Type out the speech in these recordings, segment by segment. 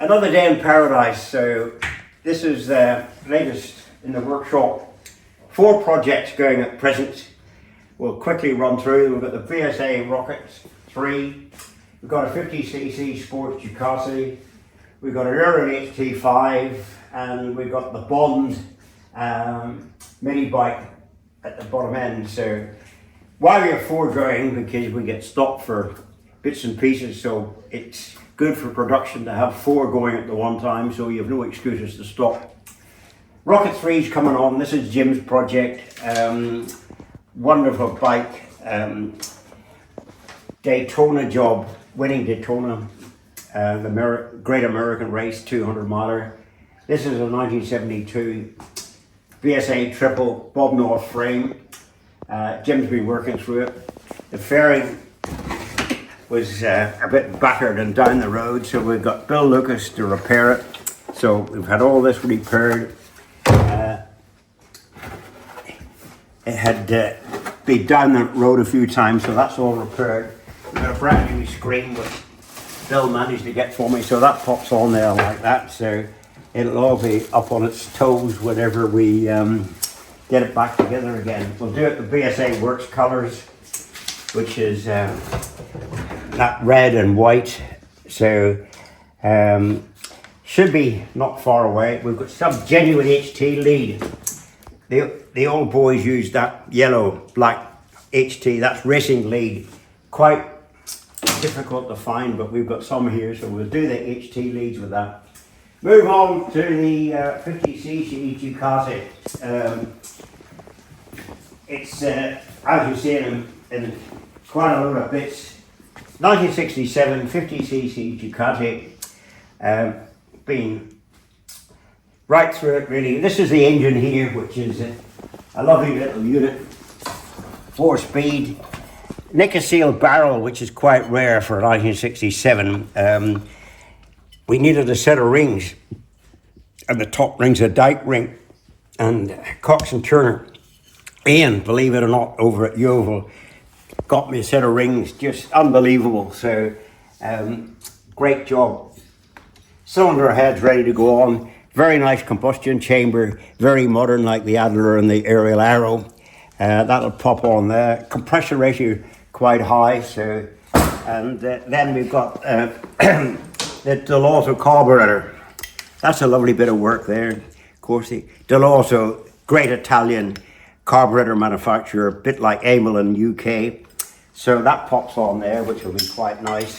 Another day in paradise. So this is the latest in the workshop. 4 projects going at present. We'll quickly run through. We've got the BSA Rocket III. We've got a 50cc Sports Ducati. We've got an Ariel HT5, and we've got the Bond Minibyke at the bottom end. So why we have 4 going? Because we get stopped for bits and pieces, so it's good for production to have 4 going at the one time, so you have no excuses to stop. Rocket 3 is coming on. This is Jim's project. Wonderful bike. Daytona job, winning Daytona, the Great American Race 200 miler. This is a 1972 BSA triple Bob North frame. Jim's been working through it. The fairing was a bit battered and down the road, so we've got Bill Lucas to repair it. So we've had all this repaired. It had been down the road a few times, so that's all repaired. We've got a brand new screen which Bill managed to get for me, so that pops on there like that. So it'll all be up on its toes whenever we get it back together again. We'll do it the BSA Works colours, which is that red and white. So should be not far away. We've got some genuine HT lead. The old boys used that yellow black HT, that's racing lead. Quite difficult to find, but we've got some here, so we'll do the HT leads with that. Move on to the 50cc Ducati. It's, as you see in quite a lot of bits, 1967 50cc Ducati, been right through it really. This is the engine here, which is a lovely little unit, 4-speed. Nickel barrel, which is quite rare for 1967. We needed a set of rings, and the top ring's a Dyke ring. And Cox and Turner, Ian, believe it or not, over at Yeovil, got me a set of rings, just unbelievable. So great job. Cylinder heads ready to go on. Very nice combustion chamber, very modern, like the Adler and the Ariel Arrow. That'll pop on there. Compression ratio quite high. So, and then we've got the Deluxe carburetor. That's a lovely bit of work there. Of course, the Deluxe, great Italian carburetor manufacturer, a bit like Amel in UK. So that pops on there, which will be quite nice.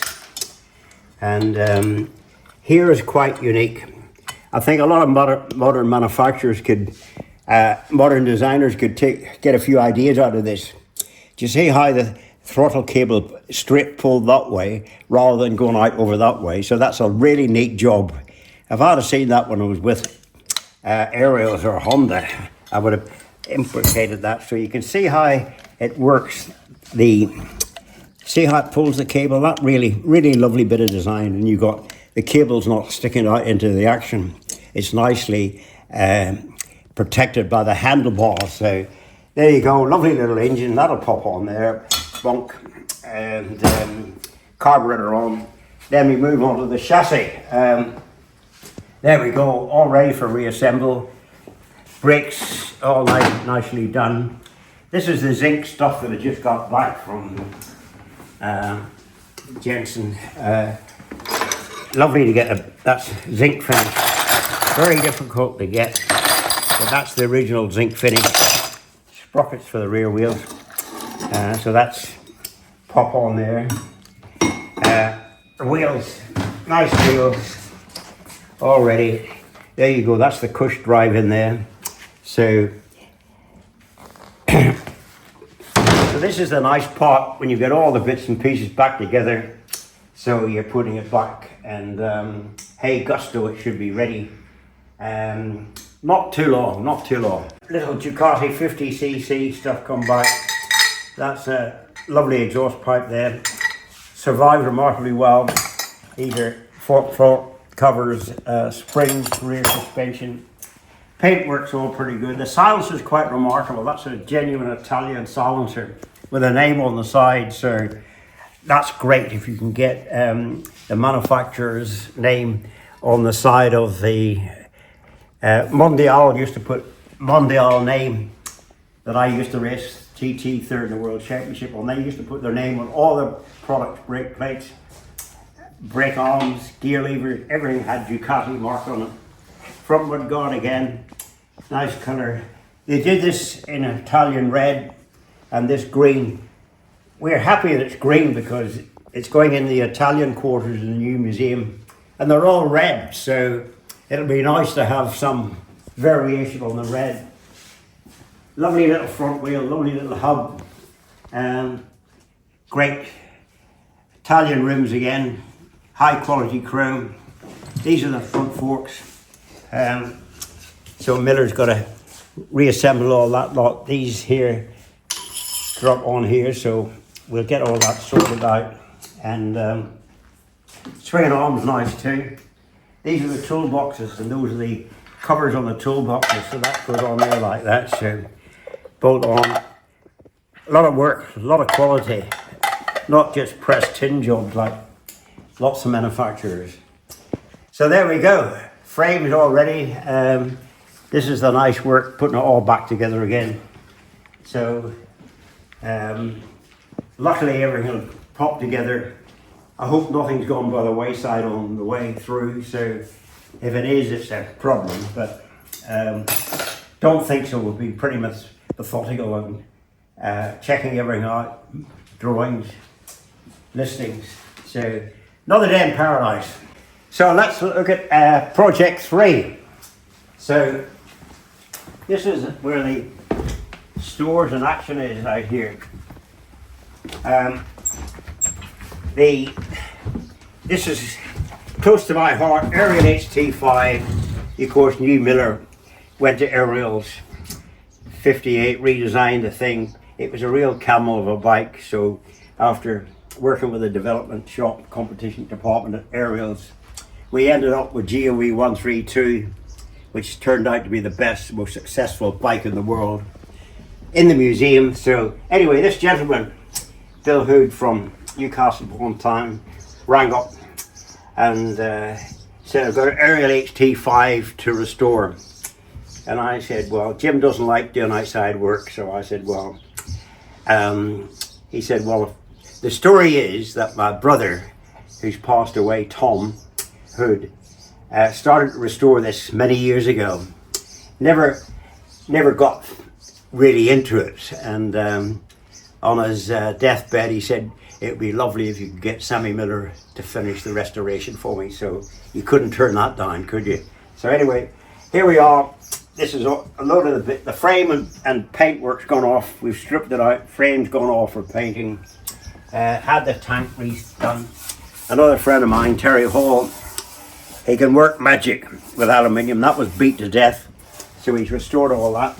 And here is quite unique. I think a lot of modern manufacturers could, modern designers could get a few ideas out of this. Do you see how the throttle cable straight pulled that way rather than going out over that way? So that's a really neat job. If I'd have seen that when I was with Ariels or Honda, I would have implicated that. So you can see how it works. See how it pulls the cable? That really lovely bit of design. And you got the cable's not sticking out into the action. It's nicely protected by the handlebars. So there you go, lovely little engine. That'll pop on there. Bunk and carburetor on. Then we move on to the chassis. There we go, all ready for reassemble. Brakes all nicely done. This is the zinc stuff that I just got back from Jensen. Lovely to get that's zinc finish. Very difficult to get, but that's the original zinc finish. Sprockets for the rear wheels. So that's pop on there. The wheels, nice wheels, all ready. There you go, that's the cush drive in there. So, so this is the nice part when you get all the bits and pieces back together. So you're putting it back, and hey gusto, it should be ready. Not too long. Little Ducati 50cc stuff come back. That's a lovely exhaust pipe there. Survived remarkably well. These are fork covers, springs, rear suspension. Paintwork's all pretty good. The silencer is quite remarkable. That's a genuine Italian silencer with a name on the side. So that's great if you can get the manufacturer's name on the side of the Mondial. Used to put Mondial name that I used to race GT third in the World Championship on. They used to put their name on all the products, brake plates, brake arms, gear levers, everything had Ducati marked on it. Front wood guard again, nice colour. They did this in Italian red and this green. We're happy that it's green because it's going in the Italian quarters in the new museum, and they're all red, so it'll be nice to have some variation on the red. Lovely little front wheel, lovely little hub, great Italian rims again, high quality chrome. These are the front forks. So Miller's got to reassemble all that lot. These here drop on here, so we'll get all that sorted out. And swinging arms nice too. These are the toolboxes, and those are the covers on the toolboxes, so that goes on there like that. So bolt on. A lot of work, a lot of quality, not just press tin jobs like lots of manufacturers. So there we go. Frames all ready. This is the nice work, putting it all back together again. So luckily everything will pop together. I hope nothing's gone by the wayside on the way through, so if it is, it's a problem, but don't think so. We'll be pretty much methodical and checking everything out, drawings, listings. So another day in paradise. So let's look at project 3. So this is where the stores and action is out here. This is close to my heart. Ariel HT5. Of course, new Miller went to Ariel's 58, redesigned the thing. It was a real camel of a bike. So after working with the development shop competition department at Ariel's, we ended up with GOE 132, which turned out to be the best, most successful bike in the world in the museum. So anyway, this gentleman, Bill Hood from Newcastle upon Tyne, rang up and said, I've got an Ariel HT5 to restore. And I said, well, Jim doesn't like doing outside work. So I said, well, he said, well, the story is that my brother, who's passed away, Tom Hood, started to restore this many years ago. Never got really into it. And on his deathbed, he said, it would be lovely if you could get Sammy Miller to finish the restoration for me. So you couldn't turn that down, could you? So anyway, here we are. This is a load of the frame and paint work's gone off. We've stripped it out. Frame's gone off for painting. Had the tank redone. Another friend of mine, Terry Hall, he can work magic with aluminium. That was beat to death. So he's restored all that.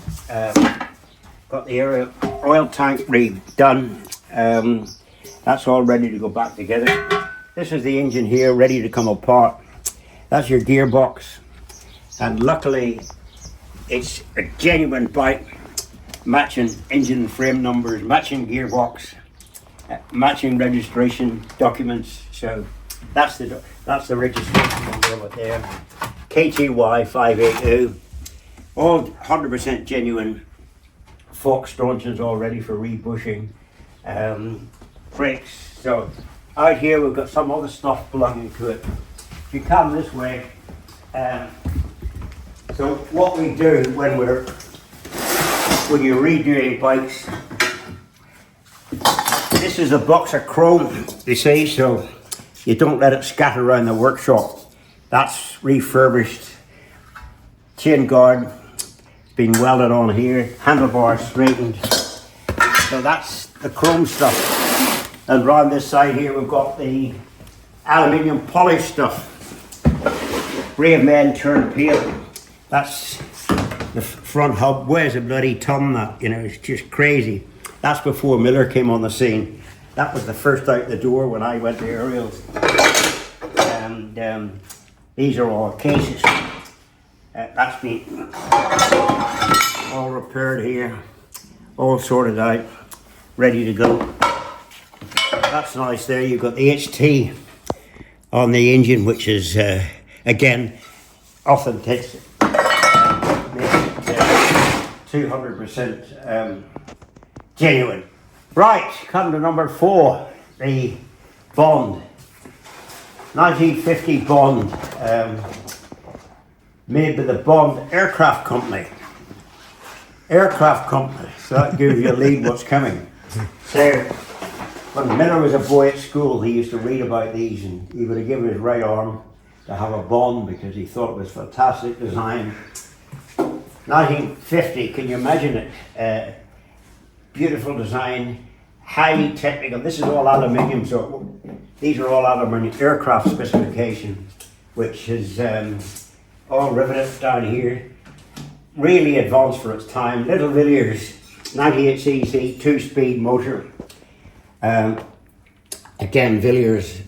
Got the oil tank redone. That's all ready to go back together. This is the engine here, ready to come apart. That's your gearbox. And luckily, it's a genuine bike, matching engine and frame numbers, matching gearbox, matching registration documents. So that's the registration number over there. KTY 580. All 100% genuine. Fork stanchions all ready for rebushing. Brakes. So out here we've got some other stuff belonging to it. If you come this way, so what we do when you're redoing bikes, this is a box of chrome, you see, so you don't let it scatter around the workshop. That's refurbished. Chain guard been welded on here, handlebars straightened. So that's the chrome stuff. And around this side here we've got the aluminium polish stuff. Brave men turn pale. That's the front hub. Where's a bloody ton that? You know, it's just crazy. That's before Miller came on the scene. That was the first out the door when I went to Ariel's. And these are all cases. That's been all repaired here, all sorted out, ready to go. That's nice there. You've got the HT on the engine, which is again, authentic, 200% genuine. Right, come to number 4, the Bond. 1950 Bond, made by the Bond Aircraft Company. So that gives you a lead what's coming. So, when Miller was a boy at school, he used to read about these, and he would have given his right arm to have a Bond because he thought it was fantastic design. 1950, can you imagine it? Beautiful design, highly technical. This is all aluminium, so these are all aluminium aircraft specification, which is all riveted down here. Really advanced for its time. Little Villiers, 98cc, 2-speed motor. Again, Villiers,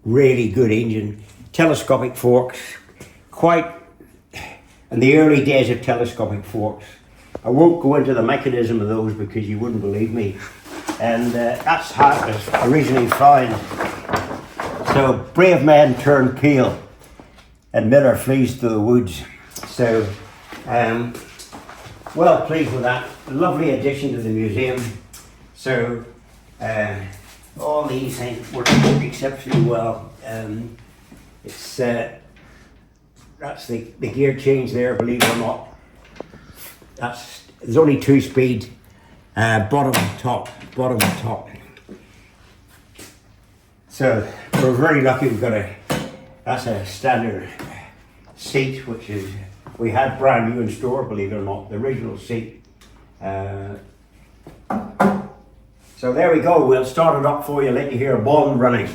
really good engine. Telescopic forks, quite in the early days of telescopic forks. I won't go into the mechanism of those because you wouldn't believe me. And that's how it was originally found. So, brave man turned pale, and Miller flees to the woods. So, well pleased with that. A lovely addition to the museum. So, all these things work exceptionally well. It's that's the gear change there, believe it or not. There's only 2-speed, bottom and top. So we're very lucky we've got that's a standard seat, which is, we had brand new in store, believe it or not, the original seat. So there we go, we'll start it up for you, let you hear a Bond running.